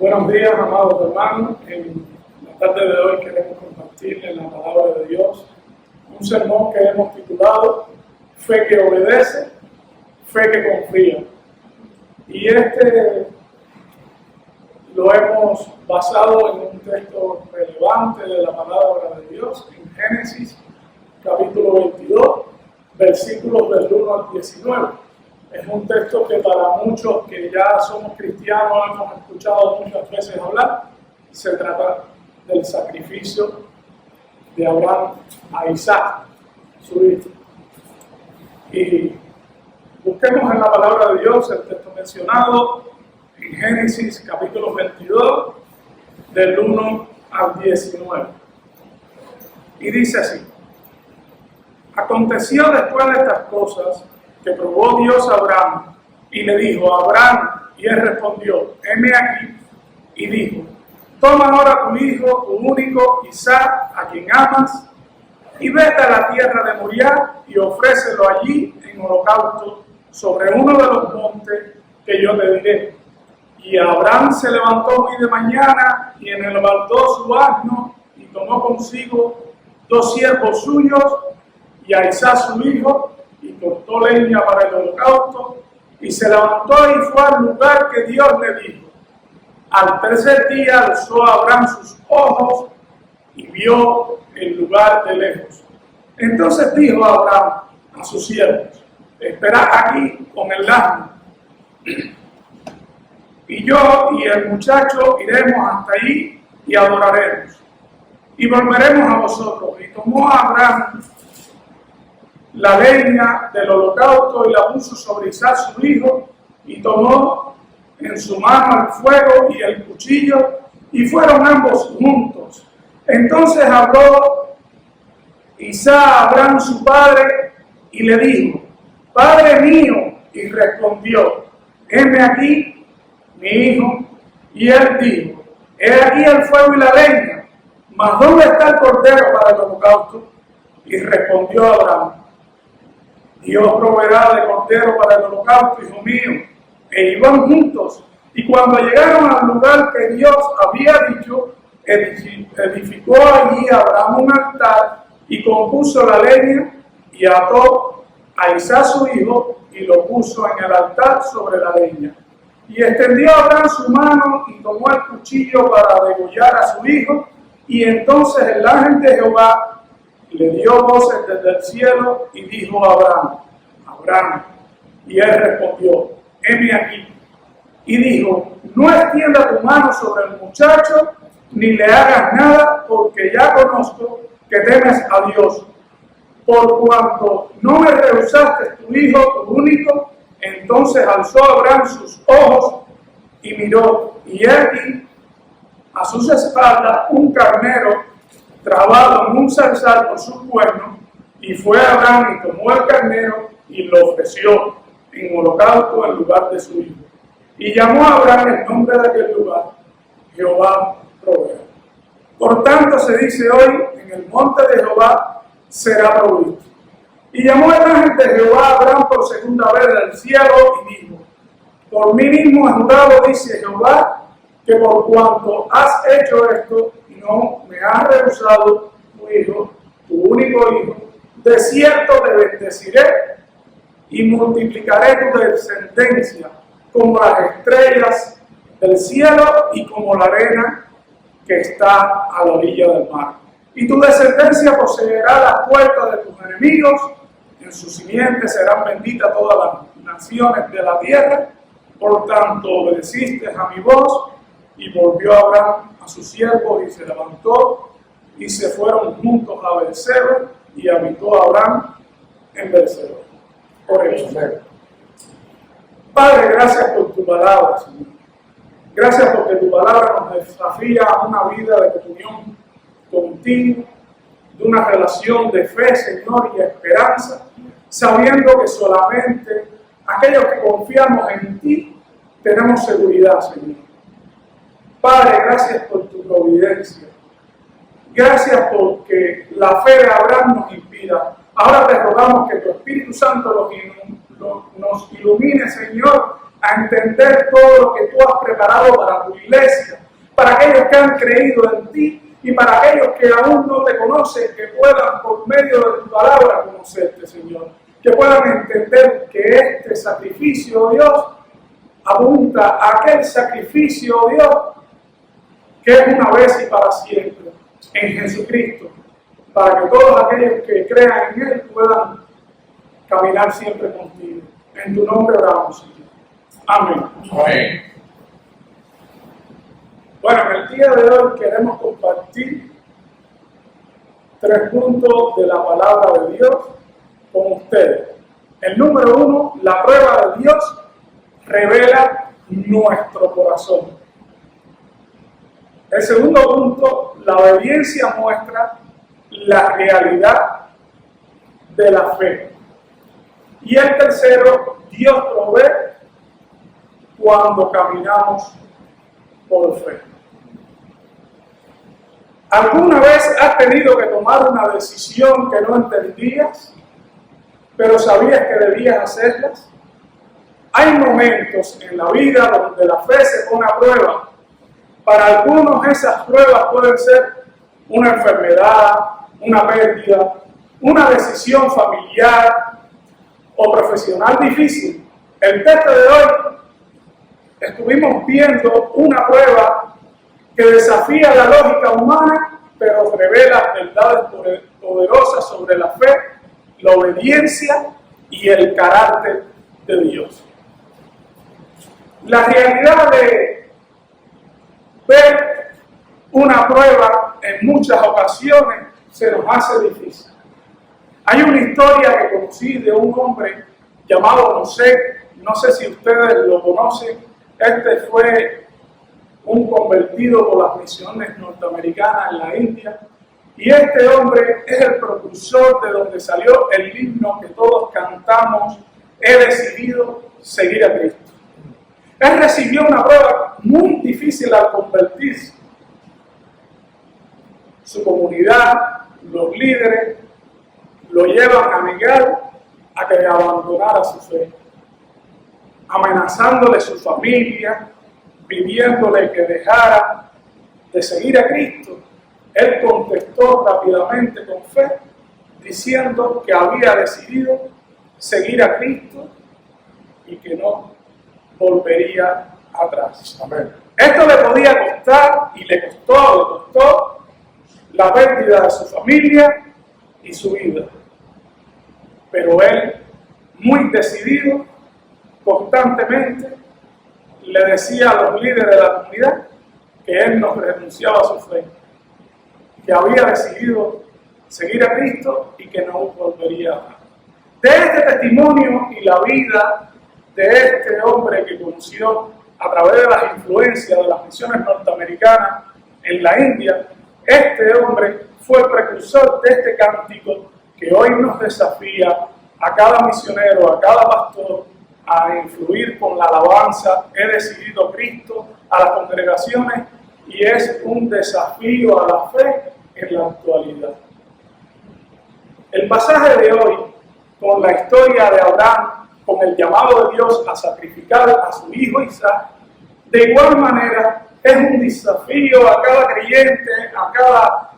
Buenos días, amados hermanos. En la tarde de hoy queremos compartirles la palabra de Dios, un sermón que hemos titulado Fe que obedece, fe que confía. Y lo hemos basado en un texto relevante de la palabra de Dios, en Génesis capítulo 22, versículos del 1 al 19. Es un texto que para muchos que ya somos cristianos hemos escuchado muchas veces hablar. Se trata del sacrificio de Abraham a Isaac, su hijo. Y busquemos en la palabra de Dios el texto mencionado en Génesis capítulo 22, del 1 al 19. Y dice así: Aconteció después de estas cosas que probó Dios a Abraham y le dijo: Abraham, y él respondió: heme aquí. Y dijo: toma ahora tu hijo, tu único, Isaac, a quien amas, y vete a la tierra de Moriah y ofrécelo allí en holocausto sobre uno de los montes que yo te diré. Y Abraham se levantó muy de mañana y enalbardó su asno y tomó consigo 2 siervos suyos y a Isaac su hijo, y cortó leña para el holocausto, y se levantó y fue al lugar que Dios le dijo. Al tercer día alzó Abraham sus ojos y vio el lugar de lejos. Entonces dijo Abraham a sus siervos: esperad aquí con el asno, y yo y el muchacho iremos hasta allí y adoraremos, y volveremos a vosotros. Y tomó Abraham la leña del holocausto y la puso sobre Isaac su hijo, y tomó en su mano el fuego y el cuchillo, y fueron ambos juntos. Entonces habló Isaac a Abraham su padre y le dijo: Padre mío. Y respondió: heme aquí, mi hijo. Y él dijo: he aquí el fuego y la leña, mas ¿dónde está el cordero para el holocausto? Y respondió Abraham: Dios proveerá de cordero para el holocausto, hijo mío. E iban juntos, y cuando llegaron al lugar que Dios había dicho, edificó allí Abraham un altar, y compuso la leña, y ató a Isaac su hijo, y lo puso en el altar sobre la leña. Y extendió Abraham su mano, y tomó el cuchillo para degollar a su hijo, y entonces el ángel de Jehová le dio voces desde el cielo y dijo a Abraham: Abraham. Y él respondió: heme aquí. Y dijo: no extienda tu mano sobre el muchacho, ni le hagas nada, porque ya conozco que temes a Dios. Por cuanto no me rehusaste tu hijo, tu único. Entonces alzó Abraham sus ojos y miró, y aquí a sus espaldas un carnero trabado en un zarzal por su cuerno, y fue Abraham y tomó el carnero y lo ofreció en holocausto en lugar de su hijo. Y llamó a Abraham el nombre de aquel lugar: Jehová provee. Por tanto se dice hoy: en el monte de Jehová será provisto. Y llamó el ángel de Jehová a Abraham por segunda vez del cielo y dijo: por mí mismo he jurado, dice Jehová, que por cuanto has hecho esto y no me has rehusado tu hijo, tu único hijo, de cierto te bendeciré y multiplicaré tu descendencia como las estrellas del cielo y como la arena que está a la orilla del mar. Y tu descendencia poseerá las puertas de tus enemigos, en su simiente serán benditas todas las naciones de la tierra. Por tanto obedeciste a mi voz. Y volvió Abraham a sus siervos y se levantó, y se fueron juntos a Berseba, y habitó Abraham en Berseba. Oremos. Padre, gracias por tu palabra, Señor. Gracias porque tu palabra nos desafía a una vida de comunión contigo, de una relación de fe, Señor, y esperanza, sabiendo que solamente aquellos que confiamos en ti tenemos seguridad, Señor. Padre, gracias por tu providencia. Gracias porque la fe de Abraham nos inspira. Ahora te rogamos que tu Espíritu Santo nos ilumine, Señor, a entender todo lo que tú has preparado para tu iglesia, para aquellos que han creído en ti y para aquellos que aún no te conocen, que puedan por medio de tu palabra conocerte, Señor, que puedan entender que este sacrificio, Dios, apunta a aquel sacrificio, Dios, que es una vez y para siempre, en Jesucristo, para que todos aquellos que crean en Él puedan caminar siempre contigo. En tu nombre oramos, Señor. Amén. Amén. Bueno, en el día de hoy queremos compartir 3 puntos de la palabra de Dios con ustedes. El número 1, la prueba de Dios revela nuestro corazón. El segundo punto, la obediencia muestra la realidad de la fe. Y el tercero, Dios provee cuando caminamos por fe. ¿Alguna vez has tenido que tomar una decisión que no entendías, pero sabías que debías hacerlas? Hay momentos en la vida donde la fe se pone a prueba. Para algunos esas pruebas pueden ser una enfermedad, una pérdida, una decisión familiar o profesional difícil. El texto de hoy estuvimos viendo una prueba que desafía la lógica humana, pero revela verdades poderosas sobre la fe, la obediencia y el carácter de Dios. La realidad de ver una prueba en muchas ocasiones se nos hace difícil. Hay una historia que conocí de un hombre llamado José, no sé si ustedes lo conocen. Este fue un convertido por las misiones norteamericanas en la India, y este hombre es el propulsor de donde salió el himno que todos cantamos: he decidido seguir a Cristo. Él recibió una prueba muy difícil al convertirse. Su comunidad, los líderes, lo llevan a negar a que abandonara su fe, amenazándole su familia, pidiéndole que dejara de seguir a Cristo. Él contestó rápidamente con fe, diciendo que había decidido seguir a Cristo y que no volvería atrás. Amén. Esto le podía costar, y le costó la pérdida de su familia y su vida. Pero él, muy decidido, constantemente le decía a los líderes de la comunidad que él no renunciaba a su fe, que había decidido seguir a Cristo y que no volvería atrás. De este testimonio y la vida de este hombre que conoció a través de las influencias de las misiones norteamericanas en la India, este hombre fue el precursor de este cántico que hoy nos desafía a cada misionero, a cada pastor, a influir con la alabanza: he decidido Cristo, a las congregaciones, y es un desafío a la fe en la actualidad. El pasaje de hoy, con la historia de Abraham, con el llamado de Dios a sacrificar a su hijo Isaac, de igual manera es un desafío a cada creyente, a cada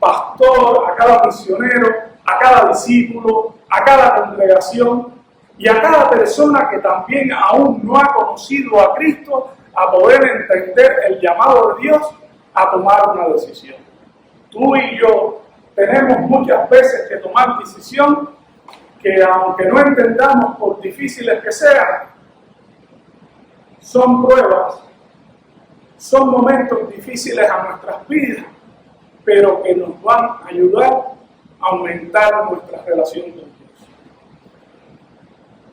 pastor, a cada misionero, a cada discípulo, a cada congregación y a cada persona que también aún no ha conocido a Cristo, a poder entender el llamado de Dios a tomar una decisión. Tú y yo tenemos muchas veces que tomar decisión que, aunque no entendamos por difíciles que sean, son pruebas, son momentos difíciles a nuestras vidas, pero que nos van a ayudar a aumentar nuestra relación con Dios.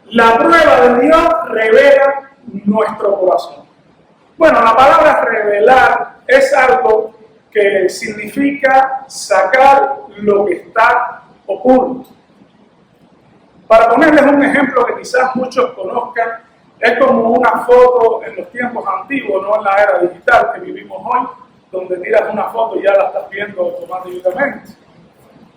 La prueba de Dios revela nuestro corazón. Bueno, la palabra revelar es algo que significa sacar lo que está oculto. Para ponerles un ejemplo que quizás muchos conozcan, es como una foto en los tiempos antiguos, no en la era digital que vivimos hoy, donde tiras una foto y ya la estás viendo automáticamente.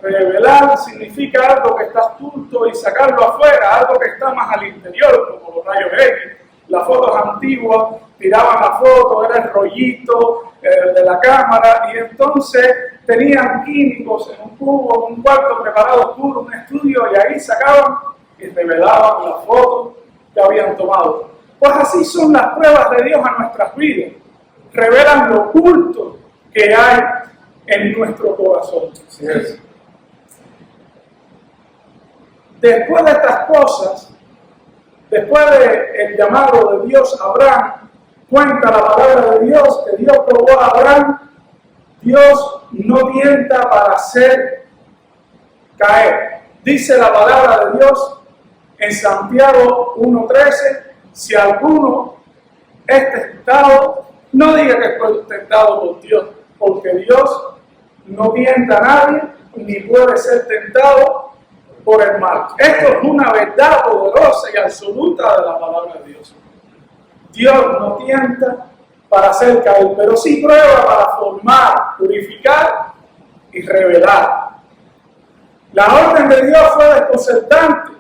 Revelar significa algo que está oculto y sacarlo afuera, algo que está más al interior, como los rayos X, las fotos antiguas, tiraban la foto, era el rollito de la cámara, y entonces tenían químicos en un cubo, en un cuarto preparado oscuro, un estudio, y ahí sacaban y revelaban las fotos que habían tomado. Pues así son las pruebas de Dios a nuestras vidas. Revelan lo oculto que hay en nuestro corazón. Así es. Después de estas cosas, después del llamado de Dios a Abraham, cuenta la palabra de Dios que Dios probó a Abraham. Dios no tienta para hacer caer. Dice la palabra de Dios en Santiago 1:13, si alguno es tentado, no diga que fue tentado por Dios, porque Dios no tienta a nadie, ni puede ser tentado por el mal. Esto es una verdad poderosa y absoluta de la palabra de Dios. Dios no tienta para hacer caer, pero sí prueba para formar, purificar y revelar. La orden de Dios fue desconcertante.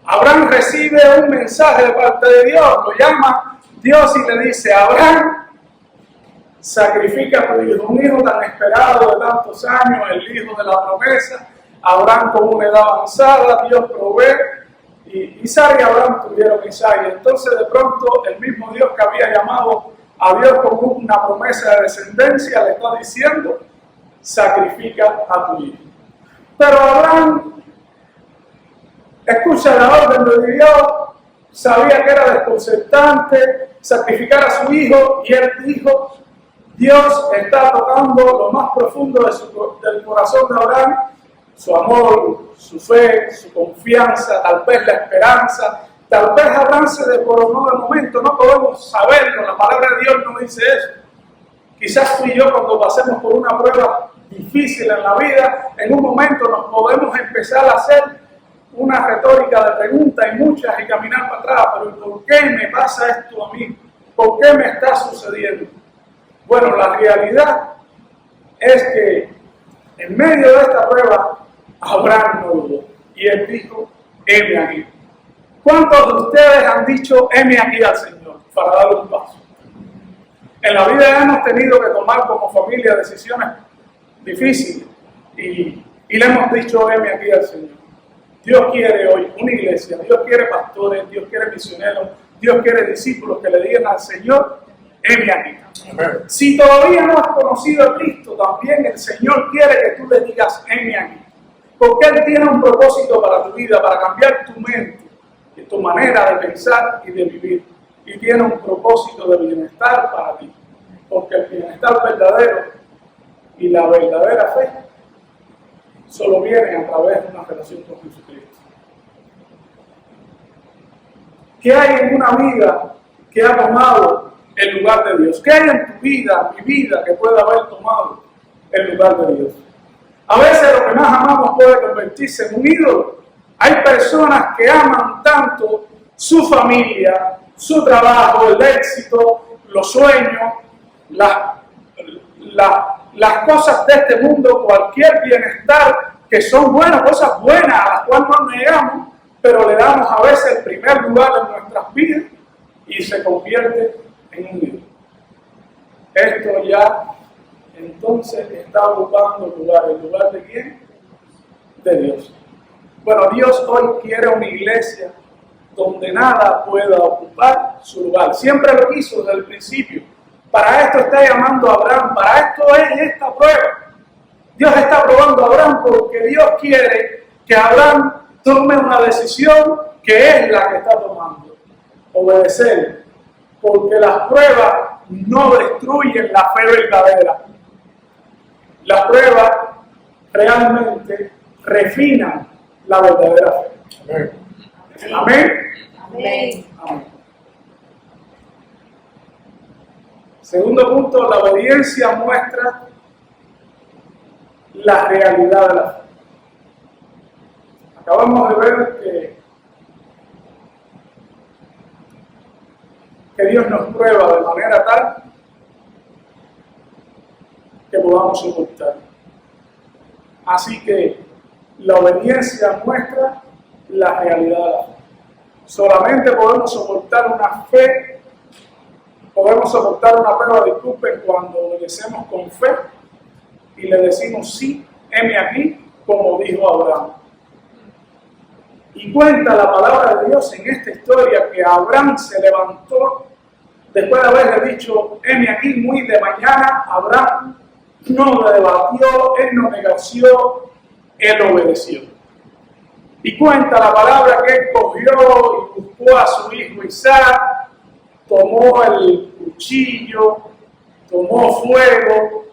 Abraham recibe un mensaje de parte de Dios, lo llama Dios y le dice: Abraham, sacrifica a tu hijo, un hijo tan esperado de tantos años, el hijo de la promesa. Abraham con una edad avanzada, Dios provee, y Sara y Abraham tuvieron Isaac. Y entonces de pronto el mismo Dios que había llamado a Dios con una promesa de descendencia le está diciendo: sacrifica a tu hijo. Pero Abraham escucha la orden de Dios, sabía que era desconcertante sacrificar a su hijo, y él dijo: Dios está tocando lo más profundo del corazón de Abraham, su amor, su fe, su confianza, tal vez la esperanza. Tal vez Abraham se desmoronó de momento, no podemos saberlo, la palabra de Dios no dice eso. Quizás tú y yo, cuando pasemos por una prueba difícil en la vida, en un momento nos podemos empezar a hacer una retórica de preguntas y muchas, y caminar para atrás. Pero ¿por qué me pasa esto a mí? ¿Por qué me está sucediendo? Bueno, la realidad es que en medio de esta prueba, Abraham no dudó, y él dijo: heme aquí. ¿Cuántos de ustedes han dicho heme aquí al Señor para darle un paso? En la vida hemos tenido que tomar como familia decisiones difíciles, y le hemos dicho heme aquí al Señor. Dios quiere hoy una iglesia, Dios quiere pastores, Dios quiere misioneros, Dios quiere discípulos que le digan al Señor: heme aquí. Amén. Si todavía no has conocido a Cristo, también el Señor quiere que tú le digas: heme aquí. Porque Él tiene un propósito para tu vida, para cambiar tu mente y tu manera de pensar y de vivir. Y tiene un propósito de bienestar para ti. Porque el bienestar verdadero y la verdadera fe solo vienen a través de una relación con Jesucristo. ¿Qué hay en una vida que ha tomado el lugar de Dios? ¿Qué hay en tu vida, mi vida, que pueda haber tomado el lugar de Dios? A veces lo que más amamos puede convertirse en un ídolo. Hay personas que aman tanto su familia, su trabajo, el éxito, los sueños, las cosas de este mundo, cualquier bienestar, que son buenas, cosas buenas a las cuales no negamos, pero le damos a veces el primer lugar en nuestras vidas y se convierte en un ídolo. Esto ya entonces está ocupando el lugar de ¿quién? De Dios. Bueno, Dios hoy quiere una iglesia donde nada pueda ocupar su lugar. Siempre lo quiso desde el principio. Para esto está llamando a Abraham, para esto es esta prueba. Dios está probando a Abraham porque Dios quiere que Abraham tome una decisión que es la que está tomando: obedecer. Porque las pruebas no destruyen la fe verdadera. Las pruebas realmente refinan la verdadera fe. Amén. Amén. Amén. Amén. Segundo punto, la obediencia muestra la realidad de la fe. Acabamos de ver que Dios nos prueba de manera tal que podamos soportar. Así que la obediencia muestra la realidad de la fe. Solamente podemos soportar una fe, podemos soportar una prueba, disculpen, cuando obedecemos con fe y le decimos sí, heme aquí, como dijo Abraham. Y cuenta la palabra de Dios en esta historia que Abraham se levantó después de haberle dicho, heme aquí, muy de mañana. Abraham no debatió, él no negoció, él obedeció. Y cuenta la palabra que él cogió y buscó a su hijo Isaac, tomó el cuchillo, tomó fuego,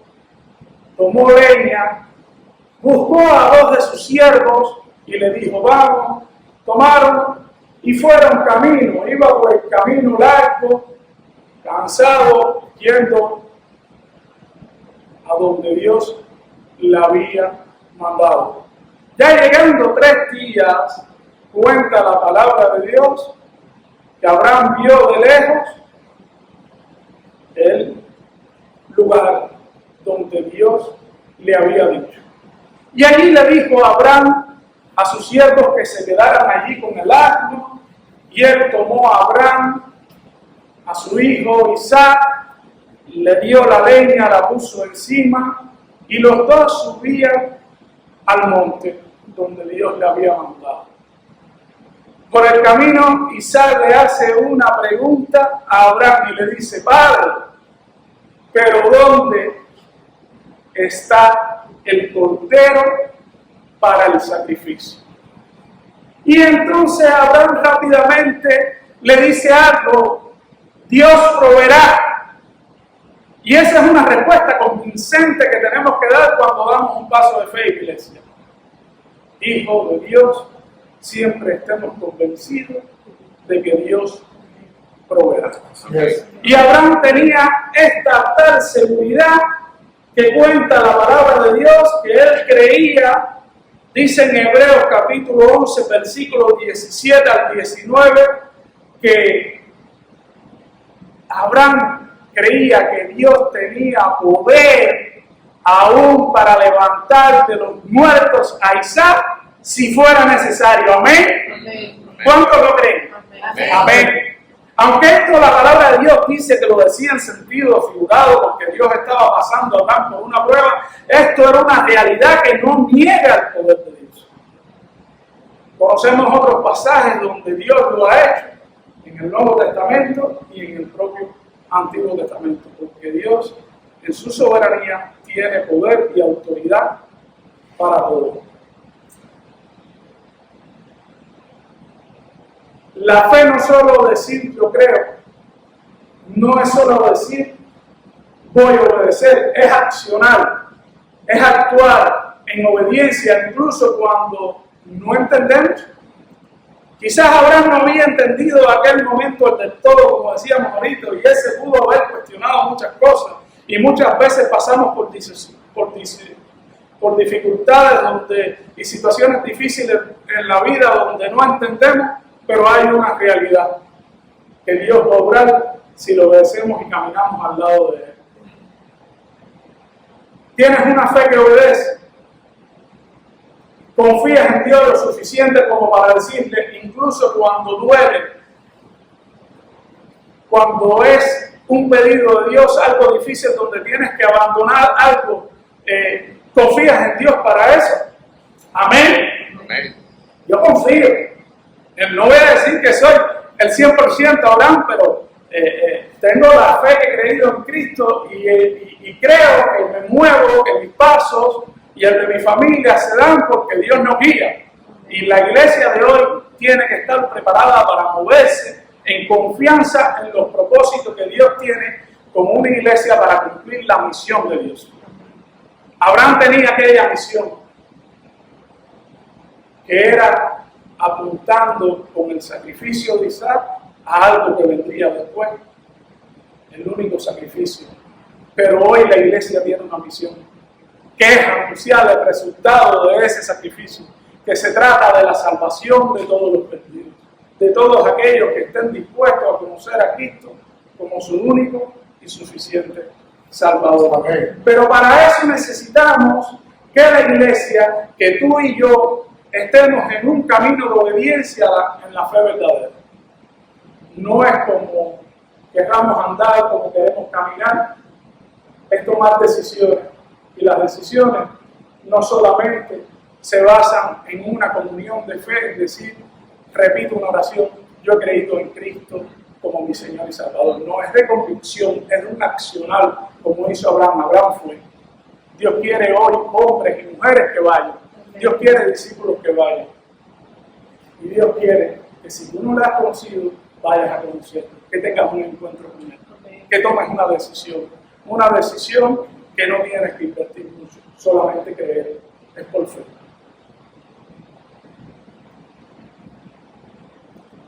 tomó leña, buscó a dos de sus siervos y le dijo, vamos, tomaron y fueron camino, iba por el camino largo, cansado, yendo a donde Dios le había mandado. Ya llegando 3 días, cuenta la palabra de Dios, que Abraham vio de lejos el lugar donde Dios le había dicho. Y allí le dijo a Abraham a sus siervos que se quedaran allí con el asno, y él tomó a Abraham, a su hijo Isaac, le dio la leña, la puso encima, y los dos subían al monte donde Dios le había mandado. Por el camino, Isaac le hace una pregunta a Abraham y le dice, Padre, ¿pero dónde está el cordero para el sacrificio? Y entonces Abraham rápidamente le dice algo, Dios proveerá. Y esa es una respuesta convincente que tenemos que dar cuando damos un paso de fe, iglesia. Hijo de Dios, siempre estemos convencidos de que Dios proveerá. Y Abraham tenía esta tal seguridad que cuenta la palabra de Dios, que él creía, dice en Hebreos capítulo 11, versículos 17 al 19, que Abraham creía que Dios tenía poder aún para levantar de los muertos a Isaac si fuera necesario. Amén. Amén. ¿Cuántos lo creen? Amén. Amén. Aunque esto la palabra de Dios dice que lo decía en sentido figurado porque Dios estaba pasando a Abraham por una prueba, esto era una realidad que no niega el poder de Dios. Conocemos otros pasajes donde Dios lo ha hecho en el Nuevo Testamento y en el propio Antiguo Testamento, porque Dios en su soberanía tiene poder y autoridad para todo. La fe no es solo decir yo creo, no es solo decir voy a obedecer, es accionar, es actuar en obediencia incluso cuando no entendemos. Quizás Abraham no había entendido aquel momento del todo, como decíamos ahorita, y él se pudo haber cuestionado muchas cosas, y muchas veces pasamos por dificultades y situaciones difíciles en la vida donde no entendemos, pero hay una realidad que Dios va a obrar si lo obedecemos y caminamos al lado de Él. Tienes una fe que obedece. Confías en Dios lo suficiente como para decirle, incluso cuando duele, cuando es un pedido de Dios, algo difícil donde tienes que abandonar algo, confías en Dios para eso. Amén. Amén. Yo confío. No voy a decir que soy el 100% Abraham, pero tengo la fe que he creído en Cristo y creo que me muevo, que mis pasos y el de mi familia se dan porque Dios nos guía. Y la iglesia de hoy tiene que estar preparada para moverse en confianza en los propósitos que Dios tiene como una iglesia para cumplir la misión de Dios. Abraham tenía aquella misión que era apuntando con el sacrificio de Isaac a algo que vendría después, el único sacrificio. Pero hoy la iglesia tiene una misión, que es anunciar el resultado de ese sacrificio, que se trata de la salvación de todos los perdidos, de todos aquellos que estén dispuestos a conocer a Cristo como su único y suficiente Salvador. Amén. Pero para eso necesitamos que la iglesia, que tú y yo, estemos en un camino de obediencia en la fe verdadera. no es como queramos andar, como queremos caminar, es tomar decisiones. Y las decisiones no solamente se basan en una comunión de fe, es decir, repito una oración, yo he creído en Cristo como mi Señor y Salvador. No es de convicción, es de un accional, como hizo Abraham. Abraham fue. Dios quiere hoy hombres y mujeres que vayan. Dios quiere discípulos que vayan. Y Dios quiere que si tú no lo has conocido, vayas a conocerlo, que tengas un encuentro con Él, que tomes una decisión que no tienes que invertir mucho, solamente creer, es por fe.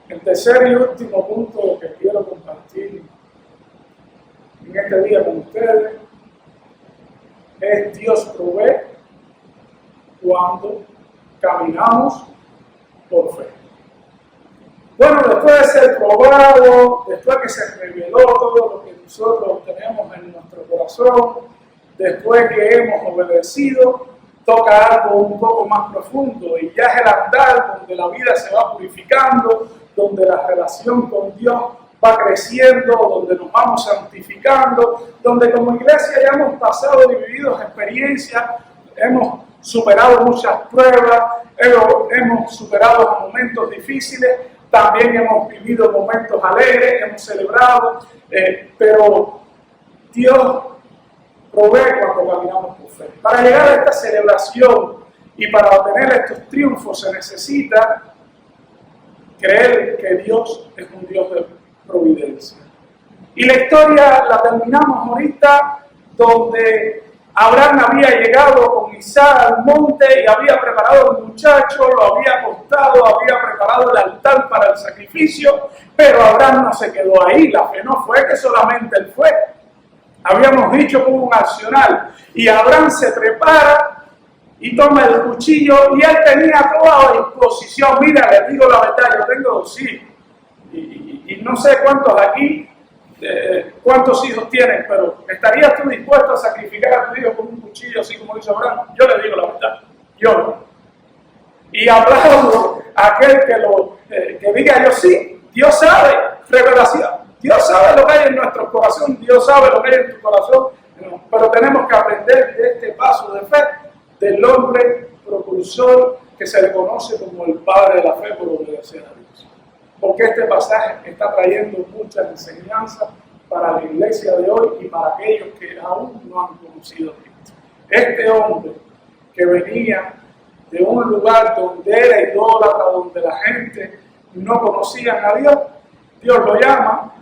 El tercer y último punto que quiero compartir en este día con ustedes es Dios provee cuando caminamos por fe. Bueno, después de ser probado, después que se reveló todo lo que nosotros tenemos en nuestro corazón, después que hemos obedecido, toca algo un poco más profundo y ya es el andar donde la vida se va purificando, donde la relación con Dios va creciendo, donde nos vamos santificando, donde como iglesia ya hemos pasado y vivido experiencias, hemos superado muchas pruebas, hemos superado momentos difíciles, también hemos vivido momentos alegres, hemos celebrado, pero Dios provee cuando caminamos por fe. Para llegar a esta celebración y para obtener estos triunfos se necesita creer que Dios es un Dios de providencia. Y la historia la terminamos ahorita donde Abraham había llegado con Isaac al monte y había preparado al muchacho, lo había acostado, había preparado el altar para el sacrificio, pero Abraham no se quedó ahí. La fe no fue que solamente él fue. Habíamos dicho que hubo un accional y Abraham se prepara y toma el cuchillo y él tenía toda la disposición. Mira, le digo la verdad, yo tengo 2 hijos y no sé cuántos aquí, cuántos hijos tienen, pero ¿estarías tú dispuesto a sacrificar a tu hijo con un cuchillo así como hizo Abraham? Yo le digo la verdad, yo no. Y aplaudo a aquel que diga yo sí. Dios sabe, revelación. Dios sabe lo que hay en nuestro corazón, Dios sabe lo que hay en tu corazón, pero tenemos que aprender de este paso de fe del hombre propulsor que se le conoce como el padre de la fe por obedecer a Dios. Porque este pasaje está trayendo muchas enseñanzas para la iglesia de hoy y para aquellos que aún no han conocido a Cristo. Este hombre que venía de un lugar donde era idólatra, donde la gente no conocía a Dios, Dios lo llama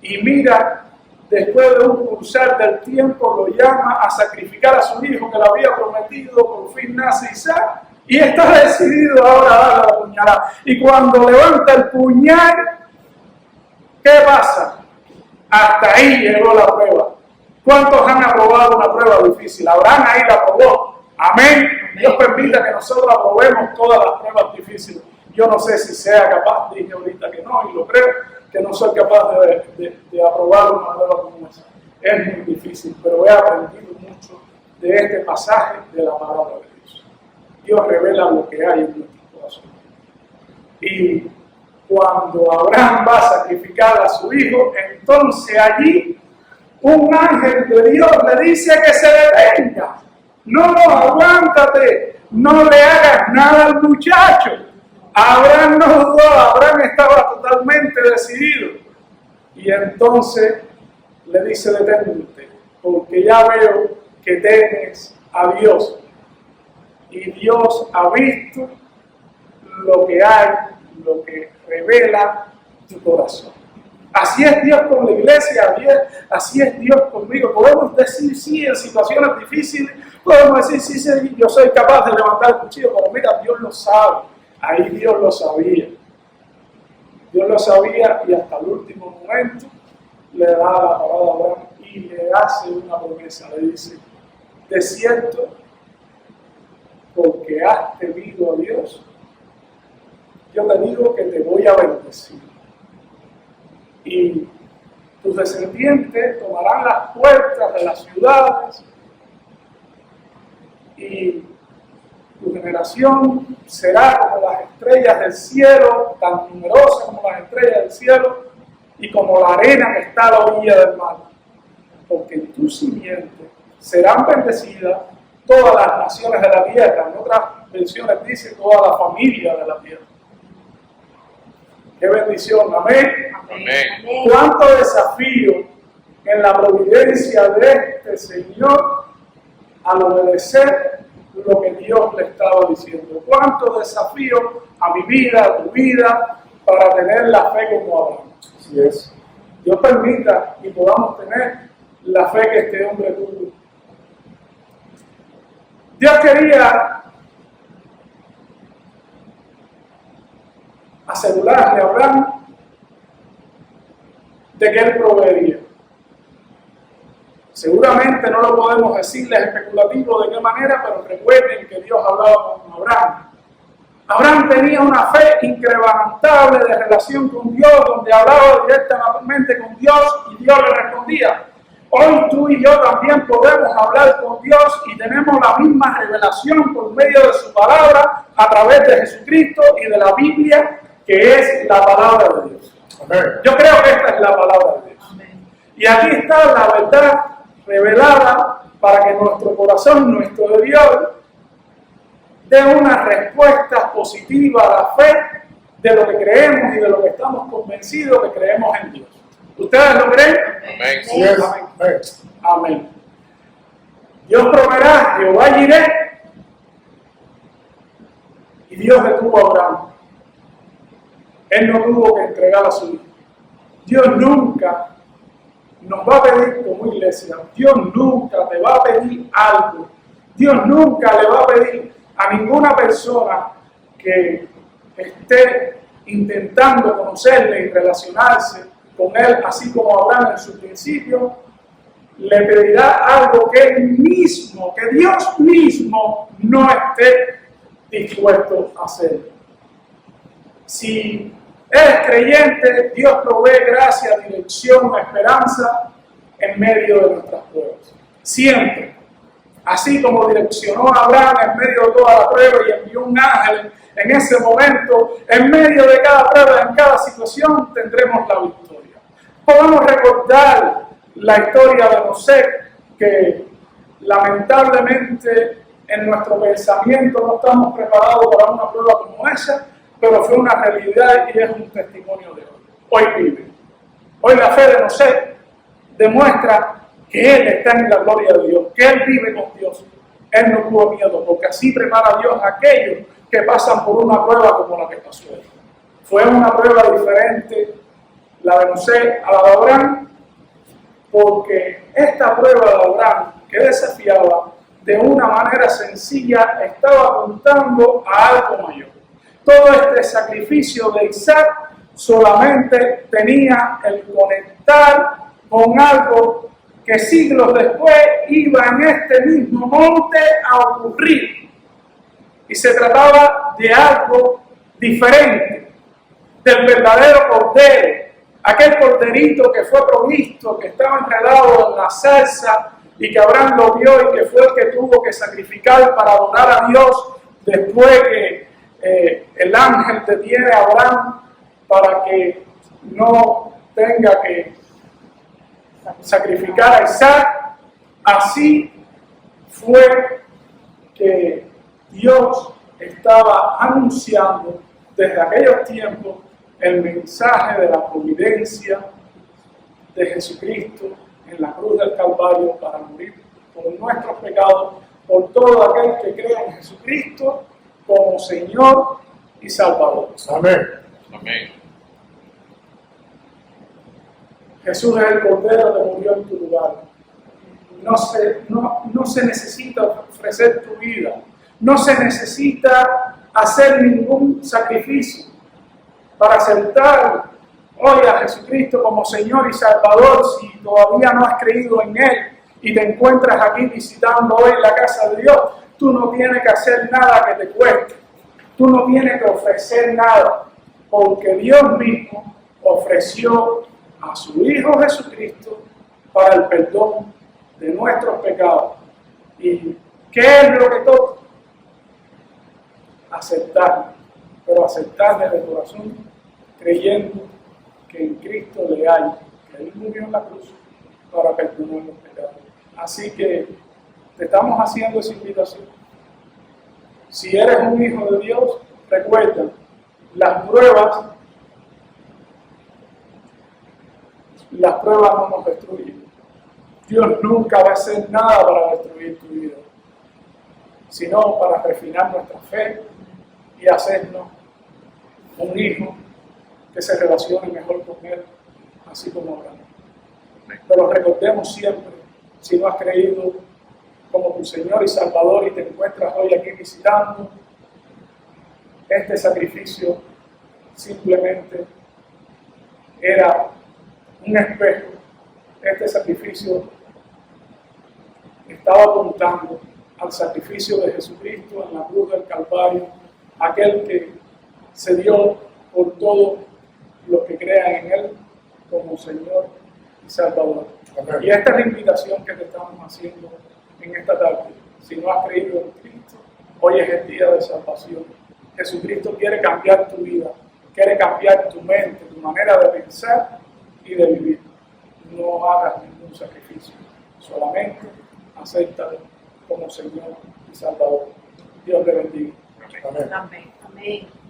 y mira, después de un cruzar del tiempo, lo llama a sacrificar a su hijo que le había prometido, por fin nace Isaac, y está decidido ahora a darle la puñalada. Y cuando levanta el puñal, ¿qué pasa? Hasta ahí llegó la prueba. ¿Cuántos han aprobado una prueba difícil? Abraham ahí la aprobó. Amén. Dios permita que nosotros aprobemos todas las pruebas difíciles. Yo no sé si sea capaz, dije ahorita que no, y lo creo, que no soy capaz de aprobar una prueba como esa. Es muy difícil, pero he aprendido mucho de este pasaje de la palabra de Dios. Dios revela lo que hay en nuestro corazón. Y cuando Abraham va a sacrificar a su hijo, entonces allí un ángel de Dios le dice que se detenga. No, aguántate, no le hagas nada al muchacho. Abraham no dudó, Abraham estaba totalmente decidido. Y entonces le dice, detente, porque ya veo que temes a Dios. Y Dios ha visto lo que hay, lo que revela tu corazón. Así es Dios con la iglesia, así es Dios conmigo. Podemos decir sí en situaciones difíciles, podemos decir sí, yo soy capaz de levantar el cuchillo, pero mira, Dios lo sabe. Ahí Dios lo sabía. Dios lo sabía y hasta el último momento le da la palabra a Abraham y le hace una promesa. Le dice, de cierto, porque has temido a Dios, yo te digo que te voy a bendecir. Y tus descendientes tomarán las puertas de las ciudades y tu generación será como las estrellas del cielo, tan numerosa como las estrellas del cielo, y como la arena que está a la orilla del mar, porque en tu simiente serán bendecidas todas las naciones de la tierra. En otras versiones dice toda la familia de la tierra. ¡Qué bendición! Amén. Amén. ¡Cuánto desafío en la providencia de este Señor al obedecer lo que Dios le estaba diciendo! ¡Cuánto desafío a mi vida, a tu vida, para tener la fe como Abraham! Así es. Dios permita y podamos tener la fe que este hombre tuvo. Dios quería asegurarle a Abraham de que él proveería. Seguramente no lo podemos decirles especulativo de qué manera, pero recuerden que Dios hablaba con Abraham. Abraham tenía una fe incrementable de relación con Dios, donde hablaba directamente con Dios y Dios le respondía. Hoy tú y yo también podemos hablar con Dios y tenemos la misma revelación por medio de su palabra a través de Jesucristo y de la Biblia, que es la palabra de Dios. Amén. Yo creo que esta es la palabra de Dios. Amén. Y aquí está la verdad revelada para que nuestro corazón, nuestro Dios, dé una respuesta positiva a la fe de lo que creemos y de lo que estamos convencidos que creemos en Dios. ¿Ustedes lo creen? Amén. Sí, amén. Amén. Dios proveerá, Jehová iré. Y Dios detuvo a Abraham. Él no tuvo que entregar a su hijo. Dios nunca nos va a pedir como iglesia. Dios nunca te va a pedir algo. Dios nunca le va a pedir a ninguna persona que esté intentando conocerle y relacionarse con él, así como Abraham en su principio, le pedirá algo que él mismo, que Dios mismo no esté dispuesto a hacer. Si eres creyente, Dios provee gracia, dirección, esperanza en medio de nuestras pruebas. Siempre. Así como direccionó a Abraham en medio de toda la prueba y envió un ángel en ese momento, en medio de cada prueba, en cada situación, tendremos la victoria. Podemos recordar la historia de José, que lamentablemente en nuestro pensamiento no estamos preparados para una prueba como esa, pero fue una realidad y es un testimonio de hoy. Hoy vive. Hoy la fe de José demuestra que él está en la gloria de Dios, que él vive con Dios. Él no tuvo miedo, porque así prepara Dios a aquellos que pasan por una prueba como la que pasó él. Fue una prueba diferente la de José a la de Abraham, porque esta prueba de Abraham, que desafiaba de una manera sencilla, estaba apuntando a algo mayor. Todo este sacrificio de Isaac solamente tenía el conectar con algo que siglos después iba en este mismo monte a ocurrir. Y se trataba de algo diferente, del verdadero cordero, aquel corderito que fue provisto, que estaba enredado en la salsa y que Abraham lo vio y que fue el que tuvo que sacrificar para adorar a Dios después que el ángel detiene a Abraham para que no tenga que sacrificar a Isaac. Así fue que Dios estaba anunciando desde aquellos tiempos el mensaje de la providencia de Jesucristo en la cruz del Calvario para morir por nuestros pecados, por todo aquel que cree en Jesucristo como Señor y Salvador. Amén. Amén. Jesús es el Cordero que murió en tu lugar. No se necesita ofrecer tu vida. No se necesita hacer ningún sacrificio para aceptar hoy a Jesucristo como Señor y Salvador. Si todavía no has creído en Él y te encuentras aquí visitando hoy la casa de Dios, tú no tienes que hacer nada que te cueste. Tú no tienes que ofrecer nada, porque Dios mismo ofreció a su Hijo Jesucristo para el perdón de nuestros pecados. ¿Y qué es lo que toca? Aceptar, pero aceptar desde el corazón, creyendo que en Cristo le hay, que Él murió en la cruz para perdonar los pecados. Así que te estamos haciendo esa invitación. Si eres un hijo de Dios, recuerda, las pruebas no nos destruyen. Dios nunca va a hacer nada para destruir tu vida, sino para refinar nuestra fe y hacernos un hijo que se relacione mejor con Él, así como Abraham. Pero recordemos siempre, si no has creído como tu Señor y Salvador y te encuentras hoy aquí visitando, este sacrificio simplemente era un espejo. Este sacrificio estaba apuntando al sacrificio de Jesucristo en la cruz del Calvario, aquel que se dio por todos los que crean en Él como Señor y Salvador. Amén. Y esta es la invitación que te estamos haciendo en esta tarde. Si no has creído en Cristo, hoy es el día de salvación. Jesucristo quiere cambiar tu vida, quiere cambiar tu mente, tu manera de pensar y de vivir. No hagas ningún sacrificio, solamente acéptalo como Señor y Salvador. Dios te bendiga. Amén. Amén.